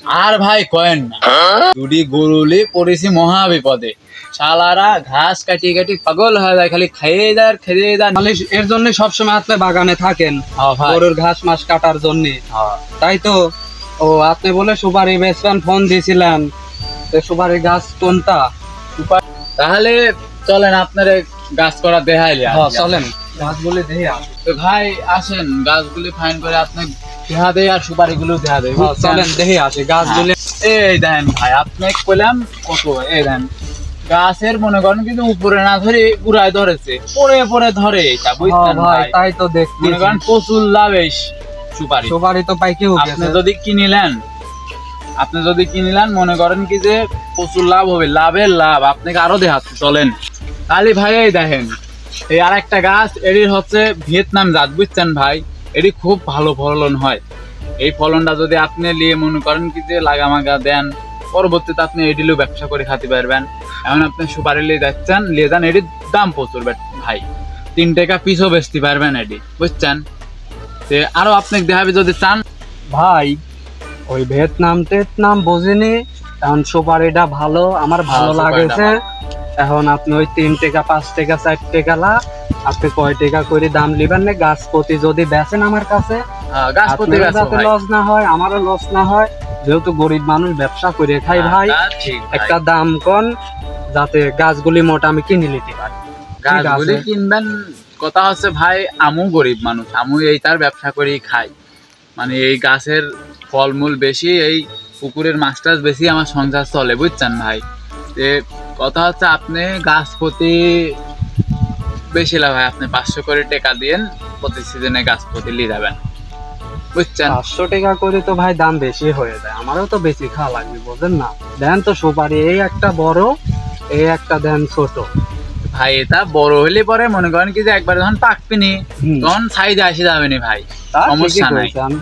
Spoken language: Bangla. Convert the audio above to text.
আর ভাই কয়েন না, দুটি গরুলে পড়েছি মহা বিপদে। শালারা ঘাস কাটিয়ে কাটি পাগল হয়ে যায়, খালি খেয়ে যায় আর খেয়ে যায়। মানে এর জন্য সবসময় আপনি বাগানে থাকেন হ্যাঁ ভাই। গরুর ঘাস মাস কাটার জন্য, হ্যাঁ। তাই তো? ও আপনি বলে সুপারি বেচবেন ফোন দিয়েছিলেন, সুপারি গাছ কোনটা? তাহলে চলেন আপনার গাছ করা দেখাইলে। চলেন গাছগুলি দেখে আসি। তো ভাই আসেন, গাছগুলি ফাইন করে আপনি দেখা দেয় আর সুপারি গুলো দেখা দেয়। চলেন দেখে আসি গাছগুলি। এই দেন ভাই, আপনি কইলাম কত, এই দেন গাছের মনে করেন কিন্তু উপরে না ধরে গুড়ায় ধরেছে, পরে পরে ধরে এটা, বুঝছেন ভাই ভাই? তাই তো দেখছি, মনে করেন প্রচুর লাভ এই সুপারি। সুপারি তো পাইকে আপনি যদি কিনিলেন মনে করেন কি যে প্রচুর লাভ হবে, লাভের লাভ। আপনাকে আরো দেখাচ্ছি, চলেন। তাহলে ভাই এই দেখেন, এই আর একটা গাছ, এটির হচ্ছে ভিয়েতনাম জাত, বুঝছেন ভাই? এটি খুব ভালো ফলন হয়। এই ফলনটা যদি আপনি নিয়ে মনে করেন কি যে লাগামাগা দেন, পরবর্তীতে আপনি এটিলেও ব্যবসা করে খাতে পারবেন। এখন আপনি সুপারি নিয়ে যাচ্ছেন, নিয়ে যান, এটির দাম প্রচুর ভাই, 3 টাকা পিসও বেচতে পারবেন এটি, বুঝছেন? তো আরো আপনাকে দেখাবে যদি চান। ভাই ওই ভিয়েতনাম বুঝিনি, এখন সুপারিটা ভালো, আমার ভালো সুপারিটা লাগেছে। এখন আপনি ওই 3 টাকা 5 টাকা 4 টাকা আপনি কয় টাকা করে দাম লিবেন না? গাছ প্রতি যদি বেচেন আমার কাছে, গাছ প্রতি আপনারও যাতে লস না হয়, আমারও লস না হয়, যেহেতু গরিব মানুষ ব্যবসা করে খাই ভাই, একটা দাম কোন যাতে গাছগুলি মোটা আমি কিনে নিতে পারি। গাছগুলি কিনবেন, কথা হচ্ছে ভাই আমু গরিব মানুষ, আমু এই তার ব্যবসা করেই খাই। মানে এই গাছের ফলমূল বেশি, এই পুকুরের মাছ টাছ বেশি, আমার সংসার চলে, বুঝছেন ভাই? যে কথা হচ্ছে আপনি গাছ প্রতি বেশি লাভ হয়, আপনি 500 করে টাকা দিয়েন, প্রতি সিজনে গাছ প্রতি নিয়ে যাবেন, বুঝছেন? 500 টাকা করে তো ভাই দাম বেশি হয়ে যায়, আমারও তো বেশি খাওয়া লাগবে, বোঝেন না? দেন তো সুপারি, এই একটা বড়, এই একটা দেন ছোট। ভাই এটা বড় হলে পরে মনে করেন কি যে একবার যখন পাকবিনি তখন সাইজ আসে যাবে না ভাই, তা সমস্যা ঠিকই নাই। কইছেন।